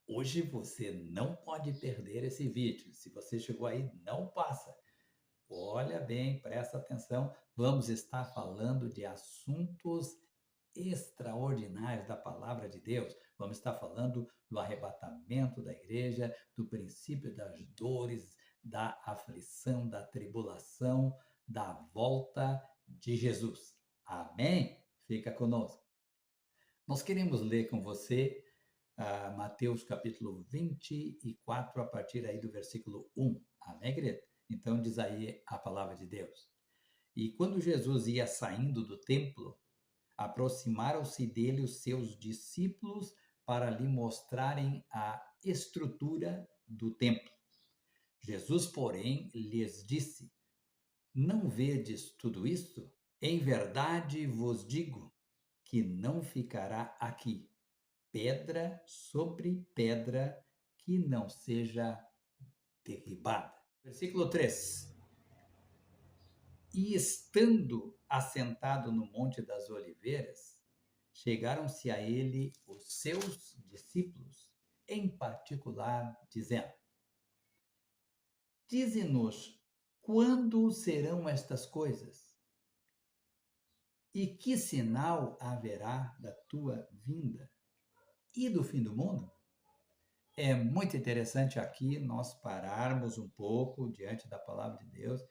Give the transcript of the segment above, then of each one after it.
Hoje você não pode perder esse vídeo. Se você chegou aí, não passa. Olha bem, presta atenção. Vamos estar falando de assuntos extraordinários da palavra de Deus. Vamos estar falando do arrebatamento da igreja, do princípio das dores, da aflição, da tribulação, da volta de Jesus. Amém? Fica conosco. Nós queremos ler com você Mateus capítulo 24, a partir aí do versículo 1. Amém, querido? Então diz aí a palavra de Deus. E quando Jesus ia saindo do templo, aproximaram-se dele os seus discípulos para lhe mostrarem a estrutura do templo. Jesus, porém, lhes disse: Não vedes tudo isto? Em verdade vos digo que não ficará aqui pedra sobre pedra que não seja derribada. Versículo 3. E estando assentado no Monte das Oliveiras, chegaram-se a ele os seus discípulos, em particular, dizendo: Dize-nos, quando serão estas coisas? E que sinal haverá da tua vinda e do fim do mundo? É muito interessante aqui nós pararmos um pouco diante da palavra de Deus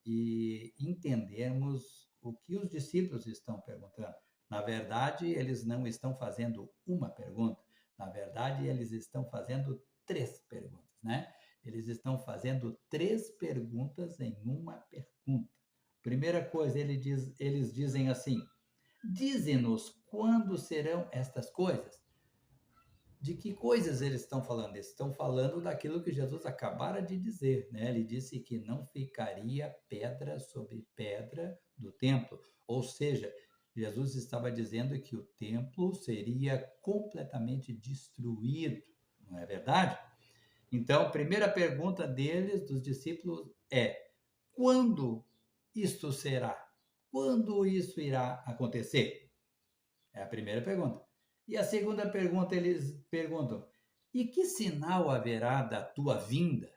e entendermos o que os discípulos estão perguntando. Na verdade, eles não estão fazendo uma pergunta, na verdade, eles estão fazendo três perguntas, né? Eles estão fazendo três perguntas em uma pergunta. Primeira coisa, eles dizem assim: Dize-nos quando serão estas coisas. De que coisas eles estão falando? Eles estão falando daquilo que Jesus acabara de dizer, né? Ele disse que não ficaria pedra sobre pedra do templo. Ou seja, Jesus estava dizendo que o templo seria completamente destruído, não é verdade? Então, a primeira pergunta deles, dos discípulos, é: quando isto será? Quando isso irá acontecer? É a primeira pergunta. E a segunda pergunta, eles perguntam: e que sinal haverá da tua vinda?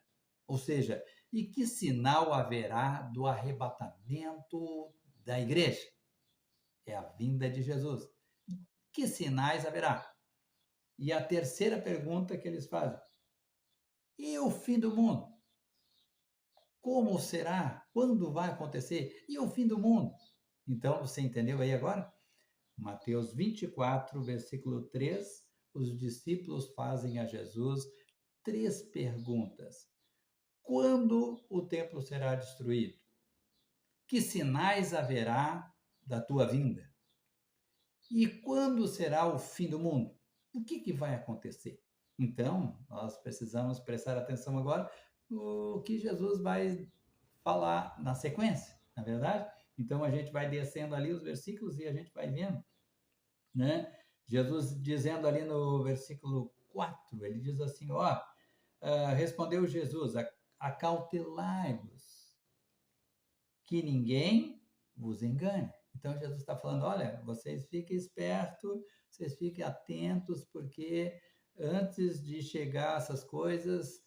Ou seja, e que sinal haverá do arrebatamento da igreja? É a vinda de Jesus. Que sinais haverá? E a terceira pergunta que eles fazem: e o fim do mundo? Como será? Quando vai acontecer? E o fim do mundo? Então, você entendeu aí agora? Mateus 24, versículo 3, os discípulos fazem a Jesus três perguntas. Quando o templo será destruído? Que sinais haverá da tua vinda? E quando será o fim do mundo? O que vai acontecer? Então, nós precisamos prestar atenção agora no que Jesus vai falar na sequência, na verdade? Então, a gente vai descendo ali os versículos e a gente vai vendo, né? Jesus dizendo ali no versículo 4, ele diz assim, respondeu Jesus, acautelai-vos, que ninguém vos engane. Então Jesus está falando, olha, vocês fiquem espertos, vocês fiquem atentos, porque antes de chegar essas coisas,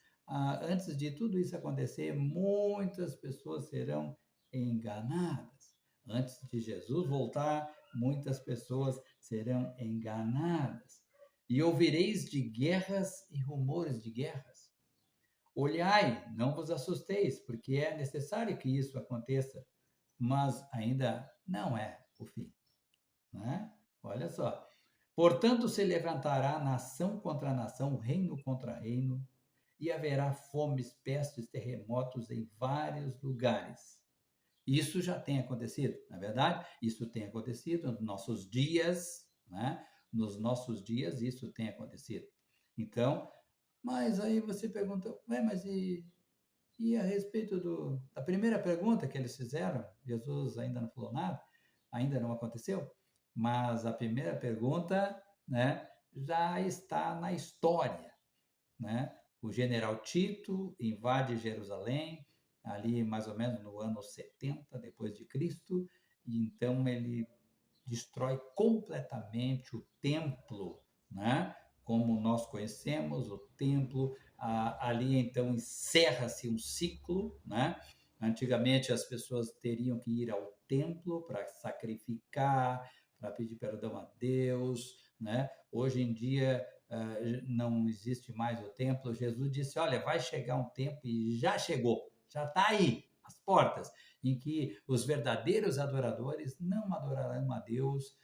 antes de tudo isso acontecer, muitas pessoas serão enganadas. Antes de Jesus voltar, muitas pessoas serão enganadas. E ouvireis de guerras e rumores de guerras. Olhai, não vos assusteis, porque é necessário que isso aconteça, mas ainda não é o fim, né? Olha só. Portanto, se levantará nação contra nação, reino contra reino, e haverá fomes, pestes, terremotos em vários lugares. Isso já tem acontecido, na verdade, isso tem acontecido nos nossos dias, né? Nos nossos dias isso tem acontecido. Então, mas aí você pergunta, mas e a respeito da primeira pergunta que eles fizeram? Jesus ainda não falou nada, ainda não aconteceu, mas a primeira pergunta, né, já está na história, né? O general Tito invade Jerusalém, ali mais ou menos no ano 70 depois de Cristo, e então ele destrói completamente o templo, né? como nós conhecemos, o templo, ali então encerra-se um ciclo, né? Antigamente as pessoas teriam que ir ao templo para sacrificar, para pedir perdão a Deus, né? Hoje em dia não existe mais o templo. Jesus disse: olha, vai chegar um tempo, e já chegou, já está aí, as portas, em que os verdadeiros adoradores não adorarão a Deus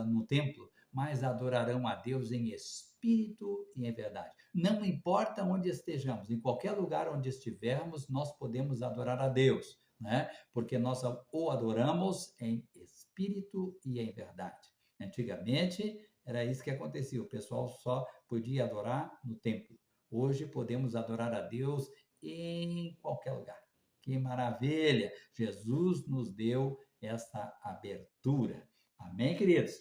no templo, mas adorarão a Deus em espírito e em verdade. Não importa onde estejamos, em qualquer lugar onde estivermos, nós podemos adorar a Deus, né? Porque nós o adoramos em espírito e em verdade. Antigamente era isso que acontecia, o pessoal só podia adorar no templo. Hoje podemos adorar a Deus em qualquer lugar. Que maravilha! Jesus nos deu essa abertura. Amém, queridos?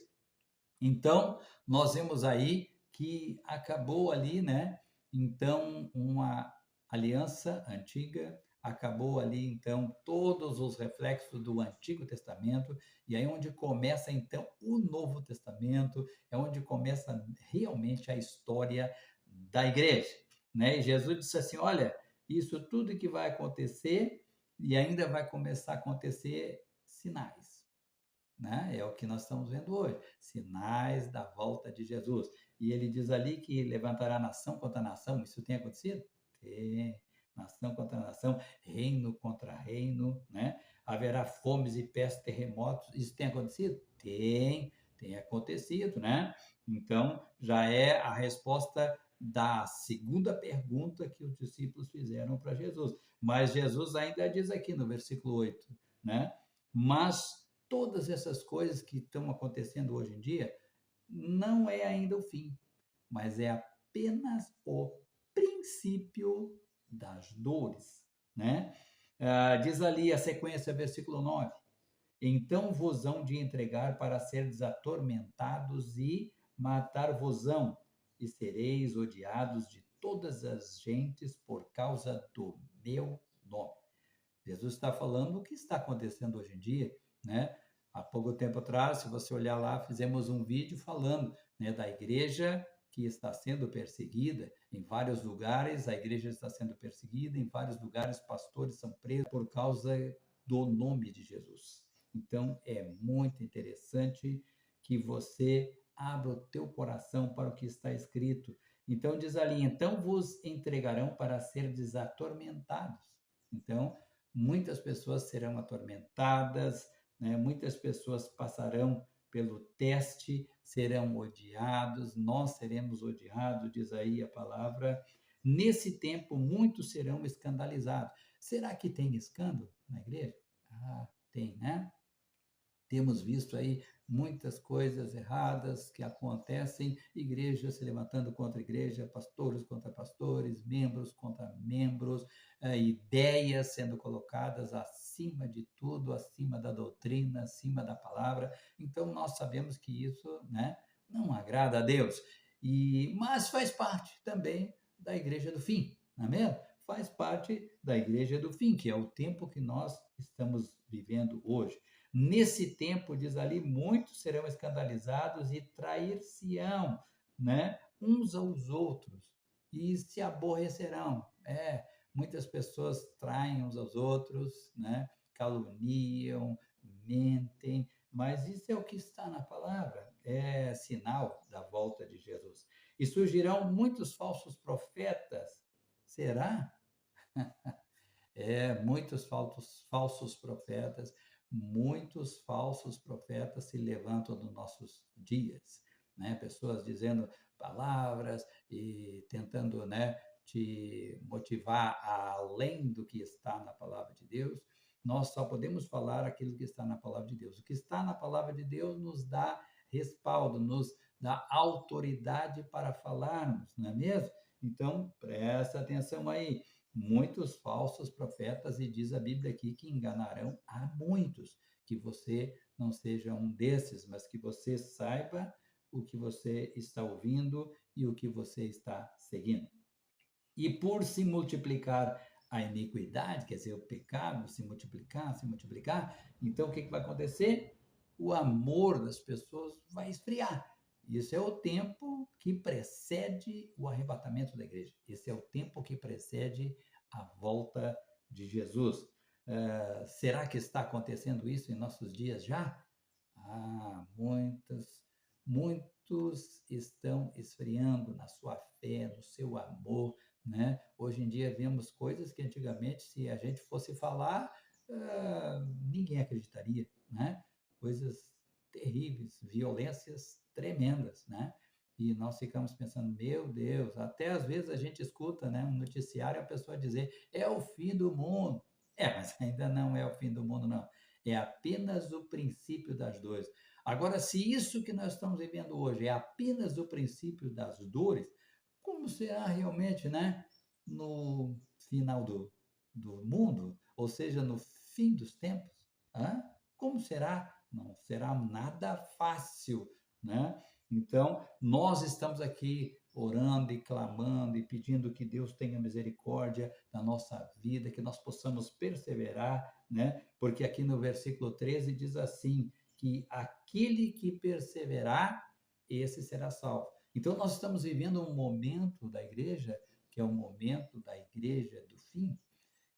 Então, nós vemos aí que acabou ali, né? Então, uma aliança antiga, acabou ali, então, todos os reflexos do Antigo Testamento, e aí onde começa, então, o Novo Testamento, é onde começa realmente a história da igreja, né? E Jesus disse assim: olha, isso tudo que vai acontecer, e ainda vai começar a acontecer sinais, né? É o que nós estamos vendo hoje, sinais da volta de Jesus. E ele diz ali que levantará nação contra nação. Isso tem acontecido? Tem. Nação contra nação, reino contra reino, né? Haverá fomes e pestes, terremotos. Isso tem acontecido? Tem acontecido, né? Então, já é a resposta da segunda pergunta que os discípulos fizeram para Jesus. Mas Jesus ainda diz aqui no versículo 8, né? Mas todas essas coisas que estão acontecendo hoje em dia não é ainda o fim, mas é apenas o princípio das dores, né? Diz ali a sequência, versículo 9: então vos hão de entregar para serdes atormentados e matar-vos-ão, e sereis odiados de todas as gentes por causa do meu nome. Jesus está falando o que está acontecendo hoje em dia, né? Há pouco tempo atrás, se você olhar lá, fizemos um vídeo falando, né, da igreja que está sendo perseguida em vários lugares. A igreja está sendo perseguida em vários lugares, pastores são presos por causa do nome de Jesus. Então, é muito interessante que você abra o teu coração para o que está escrito. Então, diz ali: então vos entregarão para ser desatormentados. Então, muitas pessoas serão atormentadas, né? Muitas pessoas passarão pelo teste, serão odiados, nós seremos odiados, diz aí a palavra. Nesse tempo, muitos serão escandalizados. Será que tem escândalo na igreja? Tem, né? Temos visto aí muitas coisas erradas que acontecem, igreja se levantando contra igreja, pastores contra pastores, membros contra membros, ideias sendo colocadas acima de tudo, acima da doutrina, acima da palavra. Então nós sabemos que isso, né, não agrada a Deus. Mas faz parte também da igreja do fim, não é mesmo? Faz parte da igreja do fim, que é o tempo que nós estamos vivendo hoje. Nesse tempo, diz ali, muitos serão escandalizados e trair-se-ão, né, uns aos outros, e se aborrecerão. Muitas pessoas traem uns aos outros, né, caluniam, mentem, mas isso é o que está na palavra, é sinal da volta de Jesus. E surgirão muitos falsos profetas. Será? Muitos muitos falsos profetas se levantam nos nossos dias, né? Pessoas dizendo palavras e tentando, né, te motivar além do que está na palavra de Deus. Nós só podemos falar aquilo que está na palavra de Deus. O que está na palavra de Deus nos dá respaldo, nos dá autoridade para falarmos, não é mesmo? Então, presta atenção aí. Muitos falsos profetas, e diz a Bíblia aqui que enganarão a muitos. Que você não seja um desses, mas que você saiba o que você está ouvindo e o que você está seguindo. E por se multiplicar a iniquidade, quer dizer, o pecado, se multiplicar, então o que vai acontecer? O amor das pessoas vai esfriar. Isso é o tempo que precede o arrebatamento da igreja. Esse é o tempo que precede a volta de Jesus. Será que está acontecendo isso em nossos dias já? Muitos estão esfriando na sua fé, no seu amor, né? Hoje em dia vemos coisas que antigamente, se a gente fosse falar, ninguém acreditaria, né? Coisas terríveis, violências tremendas, né? E nós ficamos pensando, meu Deus, até às vezes a gente escuta, né, um noticiário a pessoa dizer, é o fim do mundo. Mas ainda não é o fim do mundo, não. É apenas o princípio das dores. Agora, se isso que nós estamos vivendo hoje é apenas o princípio das dores, como será realmente, né, no final do mundo, ou seja, no fim dos tempos? Hã? Como será? Não será nada fácil, né? Então, nós estamos aqui orando e clamando e pedindo que Deus tenha misericórdia da nossa vida, que nós possamos perseverar, né? Porque aqui no versículo 13 diz assim, que aquele que perseverar, esse será salvo. Então, nós estamos vivendo um momento da igreja, que é o momento da igreja do fim,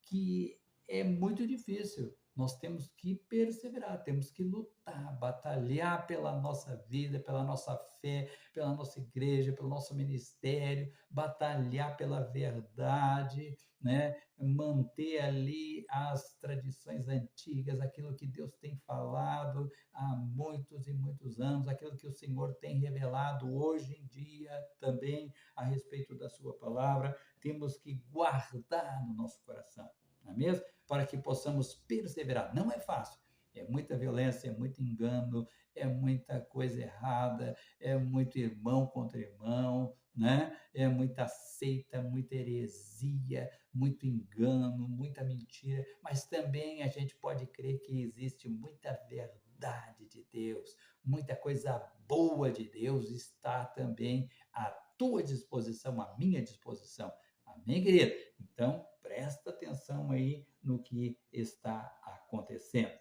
que é muito difícil. Nós temos que perseverar, temos que lutar, batalhar pela nossa vida, pela nossa fé, pela nossa igreja, pelo nosso ministério, batalhar pela verdade, né? Manter ali as tradições antigas, aquilo que Deus tem falado há muitos e muitos anos, aquilo que o Senhor tem revelado hoje em dia também a respeito da sua palavra, temos que guardar no nosso coração, não é mesmo? Para que possamos perseverar. Não é fácil. É muita violência, é muito engano, é muita coisa errada, é muito irmão contra irmão, né? É muita seita, muita heresia, muito engano, muita mentira, mas também a gente pode crer que existe muita verdade de Deus, muita coisa boa de Deus está também à tua disposição, à minha disposição. Amém, querido? Então, presta atenção aí no que está acontecendo.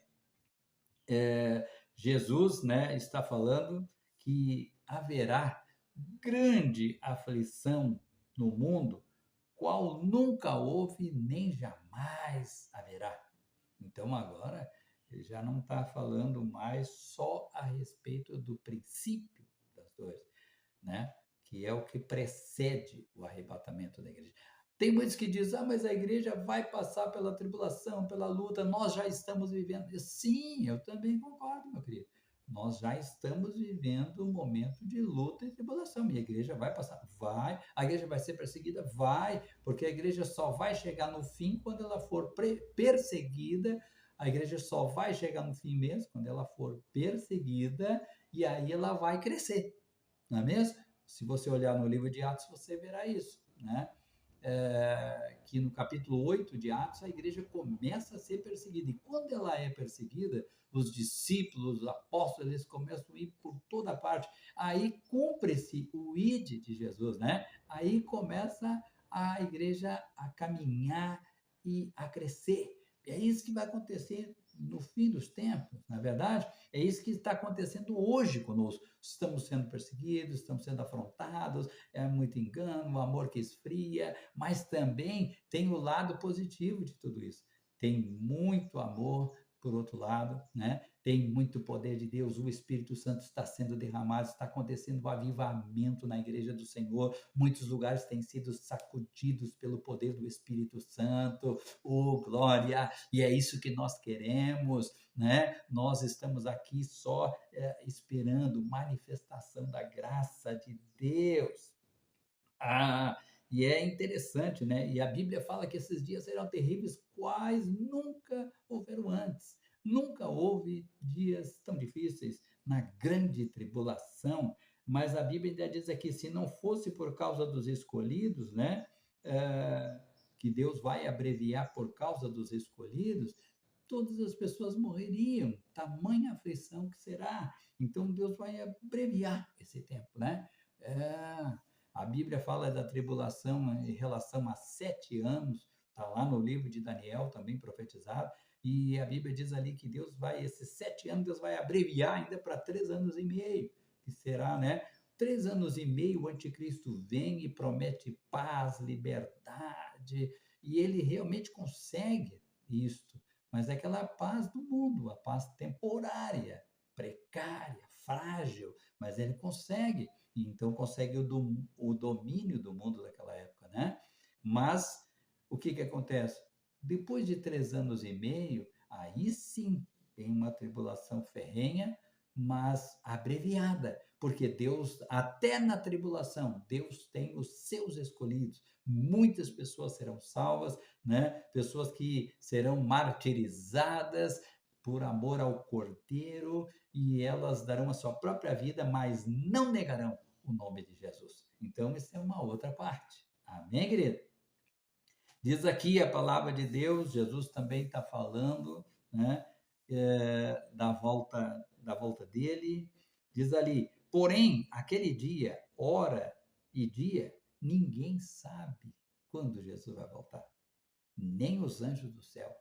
Jesus, né, está falando que haverá grande aflição no mundo, qual nunca houve nem jamais haverá. Então, agora, ele já não está falando mais só a respeito do princípio das dores, né? Que é o que precede o arrebatamento da igreja. Tem muitos que dizem, mas a igreja vai passar pela tribulação, pela luta, nós já estamos vivendo. Sim, eu também concordo, meu querido. Nós já estamos vivendo um momento de luta e tribulação. E a igreja vai passar? Vai. A igreja vai ser perseguida? Vai. Porque a igreja só vai chegar no fim quando ela for perseguida. A igreja só vai chegar no fim mesmo quando ela for perseguida e aí ela vai crescer, não é mesmo? Se você olhar no livro de Atos, você verá isso, né? Que no capítulo 8 de Atos, a igreja começa a ser perseguida. E quando ela é perseguida, os discípulos, os apóstolos, eles começam a ir por toda parte. Aí cumpre-se o ide de Jesus, né? Aí começa a igreja a caminhar e a crescer. E é isso que vai acontecer no fim dos tempos, na verdade. É isso que está acontecendo hoje conosco. Estamos sendo perseguidos, estamos sendo afrontados, é muito engano, o amor que esfria, mas também tem o lado positivo de tudo isso. Tem muito amor, por outro lado, né? Tem muito poder de Deus, o Espírito Santo está sendo derramado, está acontecendo um avivamento na igreja do Senhor, muitos lugares têm sido sacudidos pelo poder do Espírito Santo, glória, e é isso que nós queremos, né? Nós estamos aqui só esperando manifestação da graça de Deus. E é interessante, né? E a Bíblia fala que esses dias serão terríveis, quais nunca houveram antes. Nunca houve dias tão difíceis na grande tribulação, mas a Bíblia ainda diz aqui, se não fosse por causa dos escolhidos, né? Que Deus vai abreviar por causa dos escolhidos, todas as pessoas morreriam, tamanha aflição que será. Então Deus vai abreviar esse tempo, né? A Bíblia fala da tribulação em relação a 7 anos, está lá no livro de Daniel, também profetizado, e a Bíblia diz ali que Deus vai, esses 7 anos, Deus vai abreviar ainda para 3 anos e meio, que será, né, 3 anos e meio o anticristo vem e promete paz, liberdade, e ele realmente consegue isto, mas é aquela paz do mundo, a paz temporária, precária, frágil, mas ele consegue, e então consegue o domínio do mundo daquela época, né? Mas o que que acontece? Depois de 3 anos e meio, aí sim tem uma tribulação ferrenha, mas abreviada, porque Deus, até na tribulação, Deus tem os seus escolhidos. Muitas pessoas serão salvas, né? Pessoas que serão martirizadas por amor ao Cordeiro e elas darão a sua própria vida, mas não negarão o nome de Jesus. Então, isso é uma outra parte. Amém, querido? Diz aqui a palavra de Deus, Jesus também está falando, né, da volta dele. Diz ali, porém, aquele dia, hora e dia, ninguém sabe quando Jesus vai voltar. Nem os anjos do céu,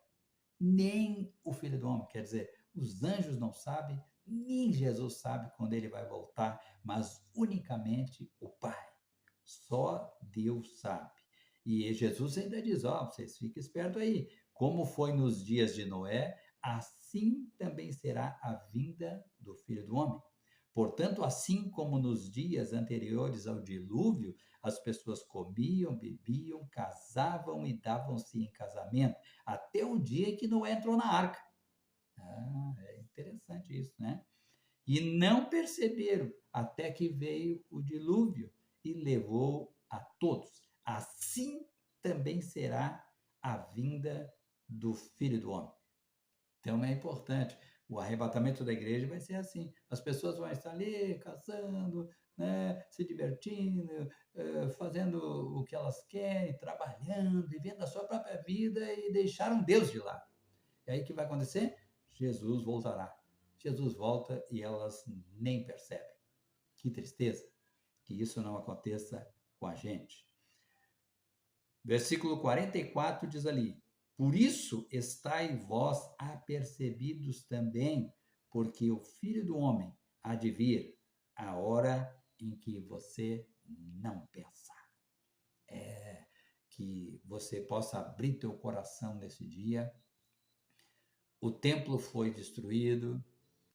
nem o Filho do Homem. Quer dizer, os anjos não sabem, nem Jesus sabe quando ele vai voltar, mas unicamente o Pai. Só Deus sabe. E Jesus ainda diz: ó, vocês fiquem espertos aí. Como foi nos dias de Noé, assim também será a vinda do Filho do Homem. Portanto, assim como nos dias anteriores ao dilúvio, as pessoas comiam, bebiam, casavam e davam-se em casamento, até o dia em que Noé entrou na arca. Ah, é interessante isso, né? E não perceberam até que veio o dilúvio e levou a todos. Assim também será a vinda do Filho do Homem. Então é importante. O arrebatamento da igreja vai ser assim. As pessoas vão estar ali casando, né, se divertindo, fazendo o que elas querem, trabalhando, vivendo a sua própria vida e deixaram Deus de lado. E aí o que vai acontecer? Jesus voltará. Jesus volta e elas nem percebem. Que tristeza que isso não aconteça com a gente. Versículo 44 diz ali: por isso estai vós apercebidos também, porque o Filho do Homem há de vir a hora em que você não pensar. Que você possa abrir teu coração nesse dia. O templo foi destruído,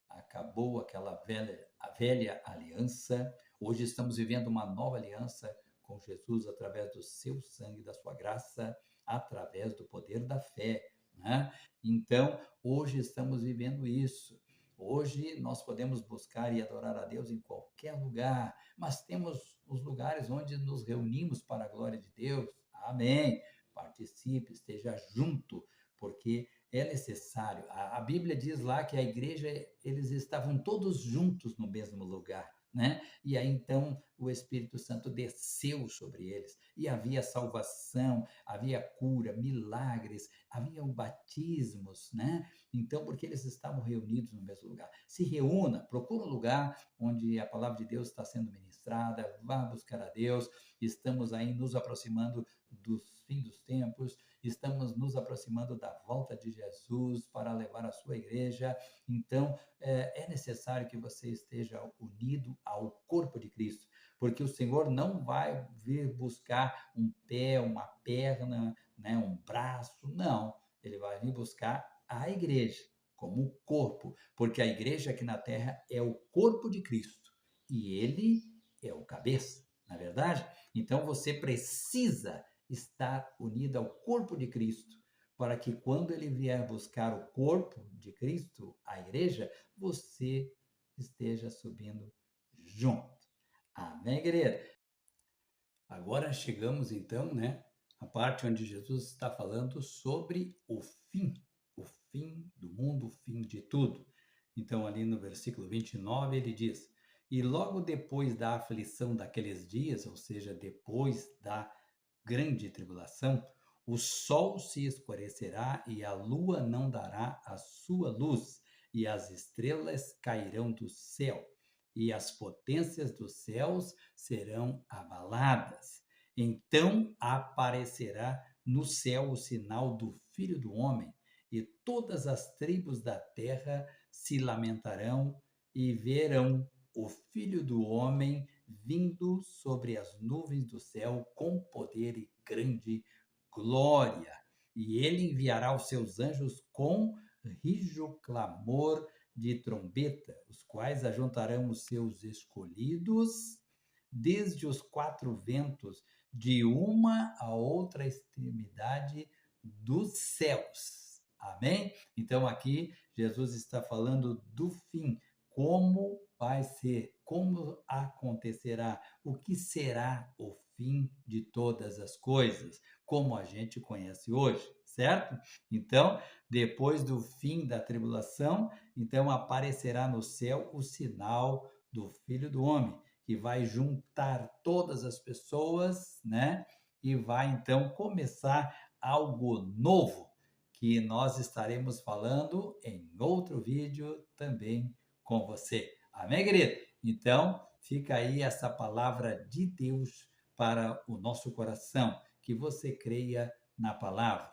acabou a velha aliança. Hoje estamos vivendo uma nova aliança com Jesus através do seu sangue, da sua graça, através do poder da fé, né? Então, hoje estamos vivendo isso. Hoje nós podemos buscar e adorar a Deus em qualquer lugar, mas temos os lugares onde nos reunimos para a glória de Deus. Amém. Participe, esteja junto, porque é necessário. A Bíblia diz lá que a igreja, eles estavam todos juntos no mesmo lugar, né? E aí então o Espírito Santo desceu sobre eles e havia salvação, havia cura, milagres, havia batismos, né? Então, porque eles estavam reunidos no mesmo lugar. Se reúna, procura um lugar onde a palavra de Deus está sendo ministrada, vá buscar a Deus. Estamos aí nos aproximando dos fins dos tempos, estamos nos aproximando da volta de Jesus para levar a sua igreja. Então, é necessário que você esteja unido ao corpo de Cristo, porque o Senhor não vai vir buscar um pé, uma perna, né, um braço, não. Ele vai vir buscar a igreja como corpo, porque a igreja aqui na terra é o corpo de Cristo e ele é o cabeça, na verdade? Então, você precisa estar unida ao corpo de Cristo, para que quando ele vier buscar o corpo de Cristo, a igreja, você esteja subindo junto. Amém, querida? Agora chegamos então, né, à parte onde Jesus está falando sobre o fim do mundo, o fim de tudo. Então, ali no versículo 29, ele diz: e logo depois da aflição daqueles dias, ou seja, depois da grande tribulação, o sol se escurecerá e a lua não dará a sua luz, e as estrelas cairão do céu, e as potências dos céus serão abaladas. Então aparecerá no céu o sinal do Filho do Homem, e todas as tribos da terra se lamentarão e verão o Filho do Homem vindo sobre as nuvens do céu com poder e grande glória. E ele enviará os seus anjos com rijo clamor de trombeta, os quais ajuntarão os seus escolhidos desde os quatro ventos, de uma a outra extremidade dos céus. Amém? Então aqui Jesus está falando do fim, como vai ser, como acontecerá, o que será o fim de todas as coisas, como a gente conhece hoje, certo? Então, depois do fim da tribulação, então aparecerá no céu o sinal do Filho do Homem, que vai juntar todas as pessoas, né? E vai então começar algo novo, que nós estaremos falando em outro vídeo também com você. Amém, querido? Então, fica aí essa palavra de Deus para o nosso coração, que você creia na palavra.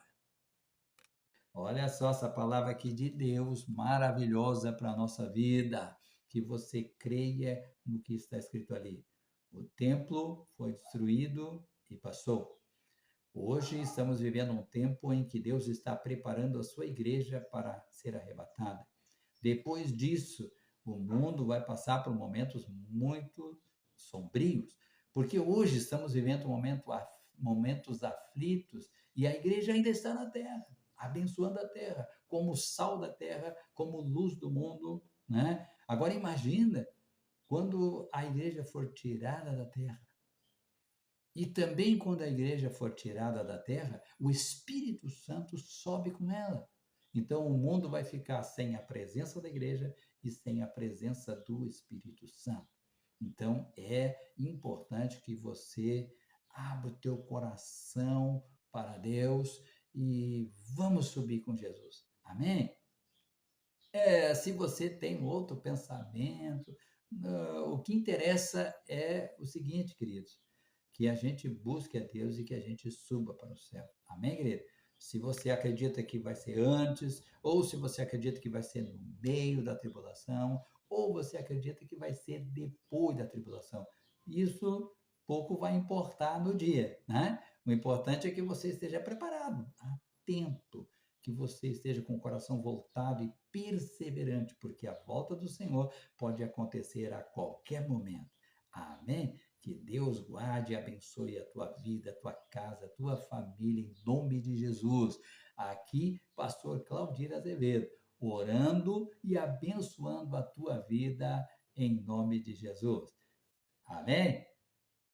Olha só essa palavra aqui de Deus, maravilhosa para a nossa vida, que você creia no que está escrito ali. O templo foi destruído e passou. Hoje estamos vivendo um tempo em que Deus está preparando a sua igreja para ser arrebatada. Depois disso, o mundo vai passar por momentos muito sombrios, porque hoje estamos vivendo momentos aflitos e a igreja ainda está na terra, abençoando a terra, como sal da terra, como luz do mundo, né? Agora imagina quando a igreja for tirada da terra. E também quando a igreja for tirada da terra, o Espírito Santo sobe com ela. Então o mundo vai ficar sem a presença da igreja e sem a presença do Espírito Santo. Então é importante que você abra o teu coração para Deus e vamos subir com Jesus. Amém? Se você tem um outro pensamento, o que interessa é o seguinte, queridos, que a gente busque a Deus e que a gente suba para o céu. Amém, querido? Se você acredita que vai ser antes, ou se você acredita que vai ser no meio da tribulação, ou você acredita que vai ser depois da tribulação, isso pouco vai importar no dia, né? O importante é que você esteja preparado, atento, que você esteja com o coração voltado e perseverante, porque a volta do Senhor pode acontecer a qualquer momento. Amém? Que Deus guarde e abençoe a tua vida, a tua casa, a tua família, em nome de Jesus. Aqui, pastor Claudir Azevedo, orando e abençoando a tua vida em nome de Jesus. Amém?